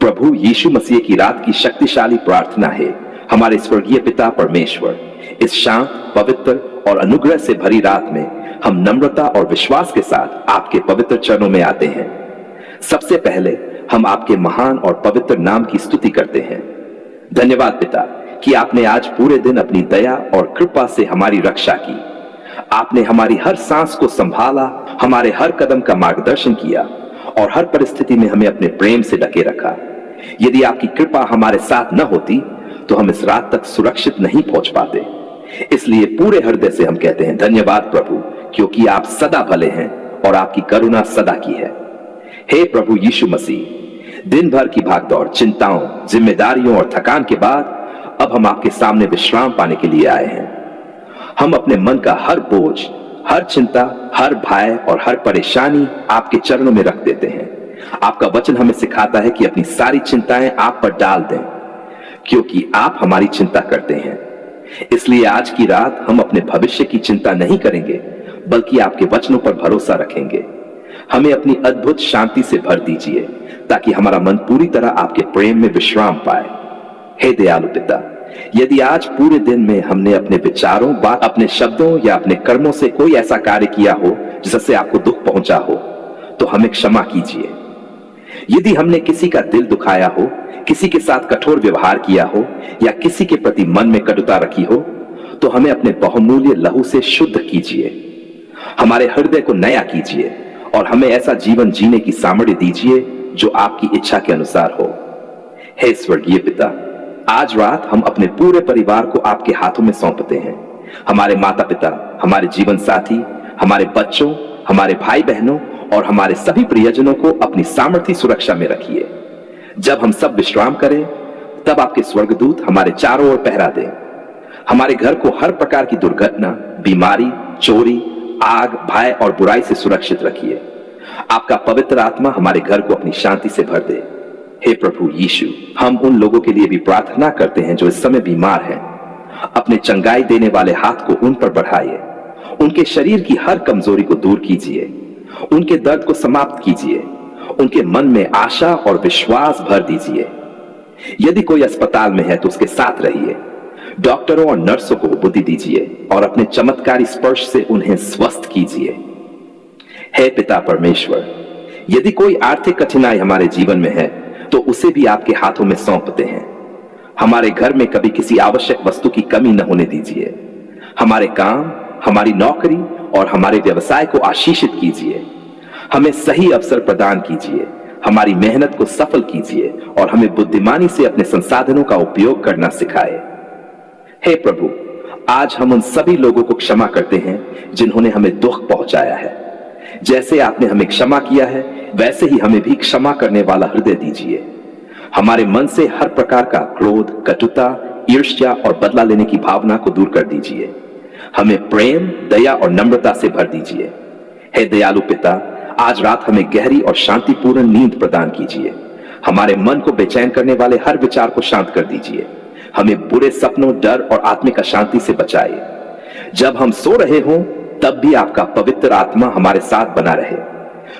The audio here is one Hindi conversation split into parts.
प्रभु यीशु मसीह की रात की शक्तिशाली प्रार्थना है, हमारे स्वर्गीय पिता परमेश्वर, इस शांत, पवित्र और अनुग्रह से भरी रात में हम नम्रता और विश्वास के साथ आपके पवित्र चरणों में आते हैं। सबसे पहले हम आपके महान और पवित्र नाम की स्तुति करते हैं। धन्यवाद पिता कि आपने आज पूरे दिन अपनी दया और कृपा से हमारी रक्षा की। आपने हमारी हर सांस को संभाला, हमारे हर कदम का मार्गदर्शन किया और हर परिस्थिति में हमें अपने प्रेम से ढके रखा। यदि आपकी कृपा हमारे साथ न होती तो हम इस रात तक सुरक्षित नहीं पहुंच पाते। इसलिए पूरे हृदय से हम कहते हैं धन्यवाद प्रभु, क्योंकि आप सदा भले हैं और आपकी करुणा सदा की है। हे प्रभु यीशु मसीह, दिन भर की भागदौड़, चिंताओं, जिम्मेदारियों और थकान के बाद अब हम आपके सामने विश्राम पाने के लिए आए हैं। हम अपने मन का हर बोझ, हर चिंता, हर भय और हर परेशानी आपके चरणों में रख देते हैं। आपका वचन हमें सिखाता है कि अपनी सारी चिंताएं आप पर डाल दें, क्योंकि आप हमारी चिंता करते हैं। इसलिए आज की रात हम अपने भविष्य की चिंता नहीं करेंगे, बल्कि आपके वचनों पर भरोसा रखेंगे। हमें अपनी अद्भुत शांति से भर दीजिए ताकि हमारा मन पूरी तरह आपके प्रेम में विश्राम पाए। हे दयालु पिता, यदि आज पूरे दिन में हमने अपने विचारों, बात, अपने शब्दों या अपने कर्मों से कोई ऐसा कार्य किया हो जिससे आपको दुख पहुंचा हो, तो हमें क्षमा कीजिए। यदि हमने किसी का दिल दुखाया हो, किसी के साथ कठोर व्यवहार किया हो या किसी के प्रति मन में कटुता रखी हो, तो हमें अपने बहुमूल्य लहू से शुद्ध कीजिए। हमारे हृदय को नया कीजिए और हमें ऐसा जीवन जीने की सामर्थ्य दीजिए जो आपकी इच्छा के अनुसार हो। हे स्वर्गीय पिता, आज रात हम अपने पूरे परिवार को आपके हाथों में सौंपते हैं। हमारे माता पिता, हमारे जीवन साथी, हमारे बच्चों, हमारे भाई बहनों और हमारे सभी प्रियजनों को अपनी सामर्थ्य सुरक्षा में रखिए। जब हम सब विश्राम करें, तब आपके स्वर्गदूत हमारे चारों ओर पहरा दें। हमारे घर को हर प्रकार की दुर्घटना, बीमारी, चोरी, आग, भय और बुराई से सुरक्षित रखिए। आपका पवित्र आत्मा हमारे घर को अपनी शांति से भर दे। हे प्रभु यीशु, हम उन लोगों के लिए भी प्रार्थना करते हैं जो इस समय बीमार हैं। अपने चंगाई देने वाले हाथ को उन पर बढ़ाइए। उनके शरीर की हर कमजोरी को दूर कीजिए, उनके दर्द को समाप्त कीजिए, उनके मन में आशा और विश्वास भर दीजिए। यदि कोई अस्पताल में है तो उसके साथ रहिए। डॉक्टरों और नर्सों को बुद्धि दीजिए और अपने चमत्कारी स्पर्श से उन्हें स्वस्थ कीजिए। हे पिता परमेश्वर, यदि कोई आर्थिक कठिनाई हमारे जीवन में है तो उसे भी आपके हाथों में सौंपते हैं। हमारे घर में कभी किसी आवश्यक वस्तु की कमी न होने दीजिए। हमारे काम, हमारी नौकरी और हमारे व्यवसाय को आशीषित कीजिए। हमें सही अवसर प्रदान कीजिए, हमारी मेहनत को सफल कीजिए और हमें बुद्धिमानी से अपने संसाधनों का उपयोग करना सिखाए। हे प्रभु, आज हम उन सभी लोगों को क्षमा करते हैं जिन्होंने हमें दुख पहुंचाया है। जैसे आपने हमें क्षमा किया है, वैसे ही हमें भी क्षमा करने वाला हृदय दीजिए। हमारे मन से हर प्रकार का क्रोध, कटुता, ईर्ष्या और बदला लेने की भावना को दूर कर दीजिए। हमें प्रेम, दया और नम्रता से भर दीजिए। हे दयालु पिता, आज रात हमें गहरी और शांतिपूर्ण नींद प्रदान कीजिए। हमारे मन को बेचैन करने वाले हर विचार को शांत कर दीजिए। हमें बुरे सपनों, डर और आत्मिक अशांति से बचाइए। जब हम सो रहे हों तब भी आपका पवित्र आत्मा हमारे साथ बना रहे।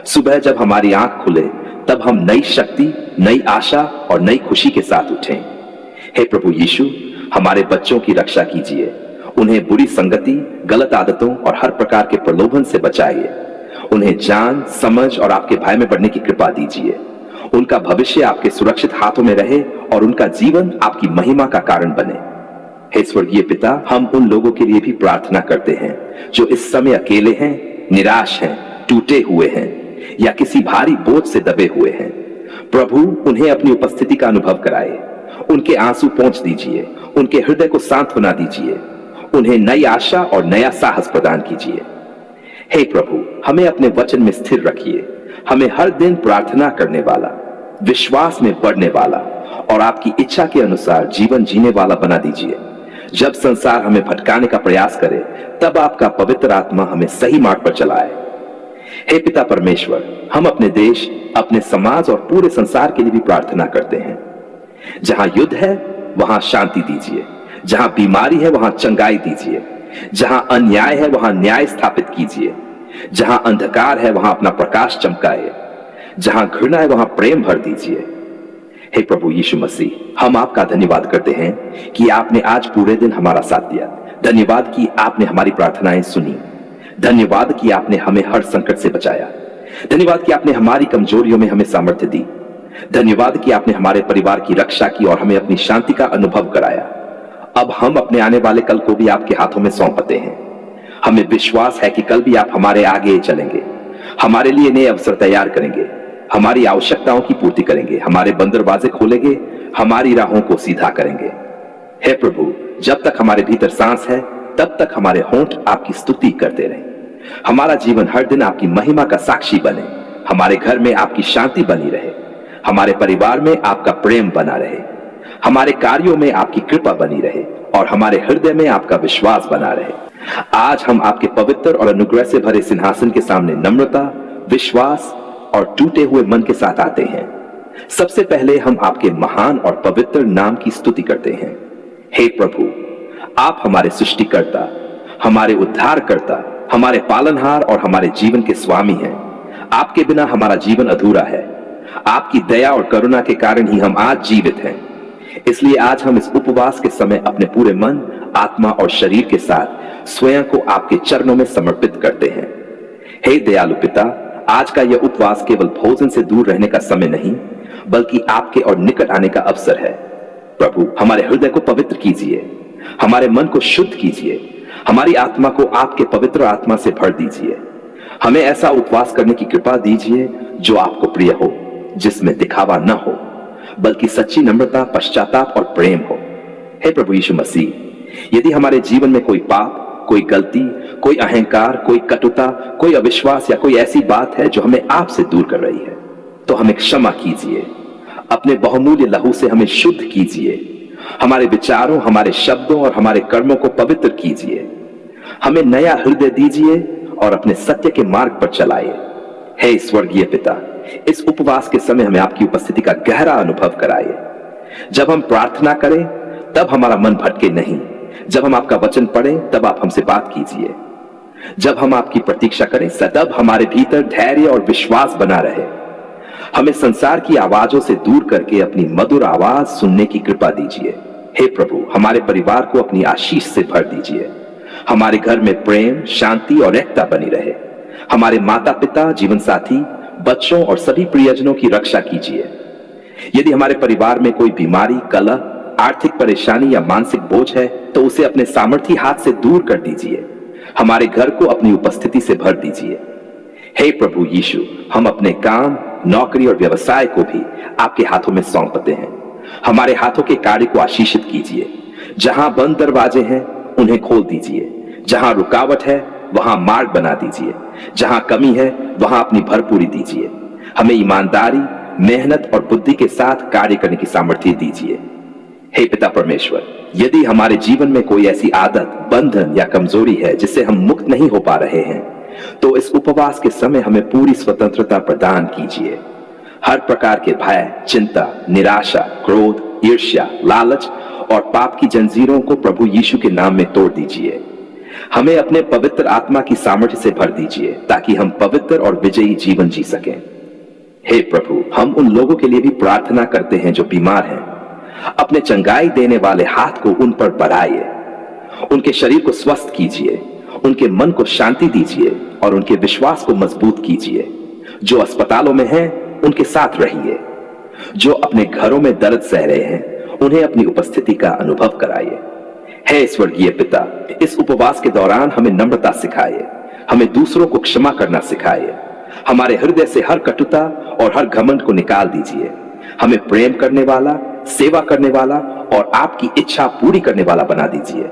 सुबह जब हमारी आंख खुले तब हम नई शक्ति, नई आशा और नई खुशी के साथ उठें। हे प्रभु यीशु, हमारे बच्चों की रक्षा कीजिए। उन्हें बुरी संगति, गलत आदतों और हर प्रकार के प्रलोभन से बचाइए। उन्हें जान, समझ और आपके भय में बढ़ने की कृपा दीजिए। उनका भविष्य आपके सुरक्षित हाथों में रहे और उनका जीवन आपकी महिमा का कारण बने। हे स्वर्गीय पिता, हम उन लोगों के लिए भी प्रार्थना करते हैं जो इस समय अकेले हैं, निराश हैं, टूटे हुए हैं या किसी भारी बोझ से दबे हुए हैं। प्रभु, उन्हें अपनी उपस्थिति का अनुभव कराए। उनके आंसू पोंछ दीजिए, उनके हृदय को सांत्वना दीजिए, उन्हें नई आशा और नया साहस प्रदान कीजिए। हे प्रभु, हमें अपने वचन में स्थिर रखिए। हमें हर दिन प्रार्थना करने वाला, विश्वास में बढ़ने वाला और आपकी इच्छा के अनुसार जीवन जीने वाला बना दीजिए। जब संसार हमें भटकाने का प्रयास करे, तब आपका पवित्र आत्मा हमें सही मार्ग पर चलाए। हे पिता परमेश्वर, हम अपने देश, अपने समाज और पूरे संसार के लिए भी प्रार्थना करते हैं। जहां युद्ध है वहां शांति दीजिए, जहां बीमारी है वहां चंगाई दीजिए, जहां अन्याय है वहां न्याय स्थापित कीजिए, जहां अंधकार है वहां अपना प्रकाश चमकाए, जहां घृणा है वहां प्रेम भर दीजिए। हे प्रभु यीशु मसीह, हम आपका धन्यवाद करते हैं कि आपने आज पूरे दिन हमारा साथ दिया। धन्यवाद कि आपने हमारी प्रार्थनाएं सुनी। धन्यवाद कि आपने हमें हर संकट से बचाया। धन्यवाद कि आपने हमारी कमजोरियों में हमें सामर्थ्य दी। धन्यवाद कि आपने हमारे परिवार की रक्षा की और हमें अपनी शांति का अनुभव कराया। अब हम अपने आने वाले कल को भी आपके हाथों में सौंपते हैं। हमें विश्वास है कि कल भी आप हमारे आगे चलेंगे, हमारे लिए नए अवसर तैयार करेंगे, हमारी आवश्यकताओं की पूर्ति करेंगे, हमारे बंद दरवाजे खोलेंगे, हमारी राहों को सीधा करेंगे। हे प्रभु, जब तक हमारे भीतर सांस है तब तक हमारे होंठ आपकी स्तुति करते रहें। हमारा जीवन हर दिन आपकी महिमा का साक्षी बने। हमारे घर में आपकी शांति बनी रहे, हमारे परिवार में आपका प्रेम बना रहे, हमारे कार्यों में आपकी कृपा बनी रहे और हमारे हृदय में आपका विश्वास बना रहे। आज हम आपके पवित्र और अनुग्रह से भरे सिंहासन के सामने नम्रता, विश्वास और टूटे हुए मन के साथ आते हैं। सबसे पहले हम आपके महान और पवित्र नाम की स्तुति करते हैं। हे प्रभु, आप हमारे सृष्टिकर्ता, हमारे उद्धारकर्ता, हमारे पालनहार और हमारे जीवन के स्वामी हैं। आपके बिना हमारा जीवन अधूरा है। आपकी दया और करुणा के कारण ही हम आज जीवित हैं। इसलिए आज हम इस उपवास के समय अपने पूरे मन, आत्मा और शरीर के साथ स्वयं को आपके चरणों में समर्पित करते हैं। हे दयालु पिता, आज का यह उपवास केवल भोजन से दूर रहने का समय नहीं, बल्कि आपके और निकट आने का अवसर है। प्रभु, हमारे हृदय को पवित्र कीजिए, हमारे मन को शुद्ध कीजिए, हमारी आत्मा को आपके पवित्र आत्मा से भर दीजिए। हमें ऐसा उपवास करने की कृपा दीजिए जो आपको प्रिय हो, जिसमें दिखावा न हो, बल्कि सच्ची नम्रता, पश्चाताप और प्रेम हो। हे प्रभु यीशु मसीह, यदि हमारे जीवन में कोई पाप, कोई गलती, कोई अहंकार, कोई कटुता, कोई अविश्वास या कोई ऐसी बात है जो हमें आपसे दूर कर रही है, तो हमें क्षमा कीजिए। अपने बहुमूल्य लहू से हमें शुद्ध कीजिए। हमारे विचारों, हमारे शब्दों और हमारे कर्मों को पवित्र कीजिए। हमें नया हृदय दीजिए और अपने सत्य के मार्ग पर चलाइए। हे स्वर्गीय पिता, इस उपवास के समय हमें आपकी उपस्थिति का गहरा अनुभव कराइए। जब हम प्रार्थना करें तब हमारा मन भटके नहीं। जब हम आपका वचन पढ़ें तब आप हमसे बात कीजिए। जब हम आपकी प्रतीक्षा करें तब हमारे भीतर धैर्य और विश्वास बना रहे। हमें संसार की आवाजों से दूर करके अपनी मधुर आवाज सुनने की कृपा दीजिए। हे प्रभु, हमारे परिवार को अपनी आशीष से भर दीजिए। हमारे घर में प्रेम, शांति और एकता बनी रहे। हमारे माता पिता, जीवन साथी, बच्चों और सभी प्रियजनों की रक्षा कीजिए। यदि हमारे परिवार में कोई बीमारी, कलह, आर्थिक परेशानी या मानसिक बोझ है तो उसे अपने सामर्थी हाथ से दूर कर दीजिए। हमारे घर को अपनी उपस्थिति से भर दीजिए। हे प्रभु यीशु, हम अपने काम, नौकरी और व्यवसाय को भी आपके हाथों में सौंपते हैं। हमारे हाथों के कार्य को आशीषित कीजिए। जहां बंद दरवाजे हैं उन्हें खोल दीजिए। जहां रुकावट है वहां मार्ग बना दीजिए। जहां कमी है वहां अपनी भरपूरी दीजिए। हमें ईमानदारी, मेहनत और बुद्धि के साथ कार्य करने की सामर्थ्य दीजिए। हे पिता परमेश्वर, यदि हमारे जीवन में कोई ऐसी आदत, बंधन या कमजोरी है जिससे हम मुक्त नहीं हो पा रहे हैं, तो इस उपवास के समय हमें पूरी स्वतंत्रता प्रदान कीजिए। हर प्रकार के भय, चिंता, निराशा, क्रोध, ईर्ष्या, लालच और पाप की जंजीरों को प्रभु यीशु के नाम में तोड़ दीजिए। हमें अपने पवित्र आत्मा की सामर्थ्य से भर दीजिए ताकि हम पवित्र और विजयी जीवन जी सकें। हे प्रभु, हम उन लोगों के लिए भी प्रार्थना करते हैं जो बीमार हैं। अपने चंगाई देने वाले हाथ को उन पर बढ़ाइए। उनके शरीर को स्वस्थ कीजिए, उनके मन को शांति दीजिए और उनके विश्वास को मजबूत कीजिए। जो अस्पतालों में हैं उनके साथ रहिए। जो अपने घरों में दर्द सह रहे हैं उन्हें अपनी उपस्थिति का अनुभव कराइए। हे स्वर्गीय पिता, इस उपवास के दौरान हमें नम्रता सिखाइए। हमें दूसरों को क्षमा करना सिखाइए। हमारे हृदय से हर कटुता और हर घमंड को निकाल दीजिए। हमें प्रेम करने वाला, सेवा करने वाला और आपकी इच्छा पूरी करने वाला बना दीजिए।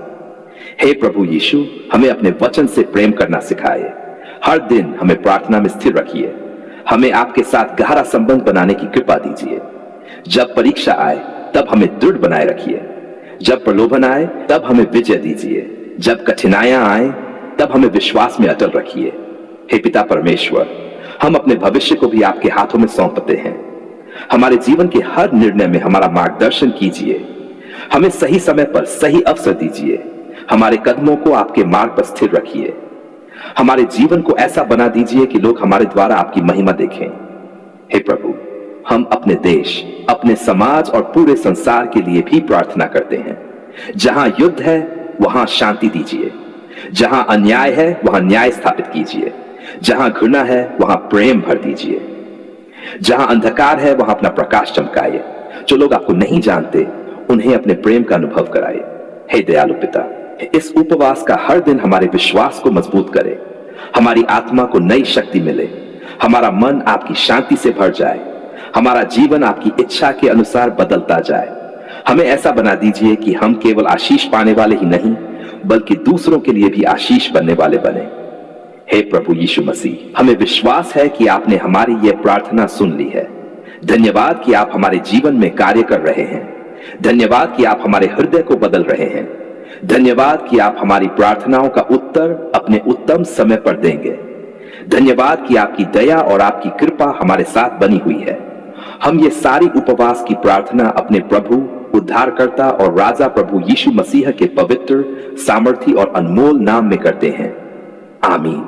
हे प्रभु यीशु, हमें अपने वचन से प्रेम करना सिखाइए। हर दिन हमें प्रार्थना में स्थिर रखिए। हमें आपके साथ गहरा संबंध बनाने की कृपा दीजिए। जब परीक्षा आए तब हमें दृढ़ बनाए रखिए। जब प्रलोभन आए तब हमें विजय दीजिए। जब कठिनाइयां आए तब हमें विश्वास में अटल रखिए। हे पिता परमेश्वर, हम अपने भविष्य को भी आपके हाथों में सौंपते हैं। हमारे जीवन के हर निर्णय में हमारा मार्गदर्शन कीजिए। हमें सही समय पर सही अवसर दीजिए। हमारे कदमों को आपके मार्ग पर स्थिर रखिए। हमारे जीवन को ऐसा बना दीजिए कि लोग हमारे द्वारा आपकी महिमा देखें। हे प्रभु, हम अपने देश, अपने समाज और पूरे संसार के लिए भी प्रार्थना करते हैं। जहां युद्ध है वहां शांति दीजिए, जहां अन्याय है वहां न्याय स्थापित कीजिए, जहां घृणा है वहां प्रेम भर दीजिए, जहां अंधकार है वहां अपना प्रकाश चमकाइए। जो लोग आपको नहीं जानते उन्हें अपने प्रेम का अनुभव कराइए। हे दयालु पिता, इस उपवास का हर दिन हमारे विश्वास को मजबूत करे, हमारी आत्मा को नई शक्ति मिले, हमारा मन आपकी शांति से भर जाए, हमारा जीवन आपकी इच्छा के अनुसार बदलता जाए। हमें ऐसा बना दीजिए कि हम केवल आशीष पाने वाले ही नहीं बल्कि दूसरों के लिए भी आशीष बनने वाले बने। हे प्रभु यीशु मसीह, हमें विश्वास है कि आपने हमारी यह प्रार्थना सुन ली है। धन्यवाद कि आप हमारे जीवन में कार्य कर रहे हैं। धन्यवाद कि आप हमारे हृदय को बदल रहे हैं। धन्यवाद कि आप हमारी प्रार्थनाओं का उत्तर अपने उत्तम समय पर देंगे। धन्यवाद कि आपकी दया और आपकी कृपा हमारे साथ बनी हुई है। हम ये सारी उपवास की प्रार्थना अपने प्रभु, उद्धारकर्ता और राजा प्रभु यीशु मसीह के पवित्र, सामर्थी और अनमोल नाम में करते हैं। आमीन।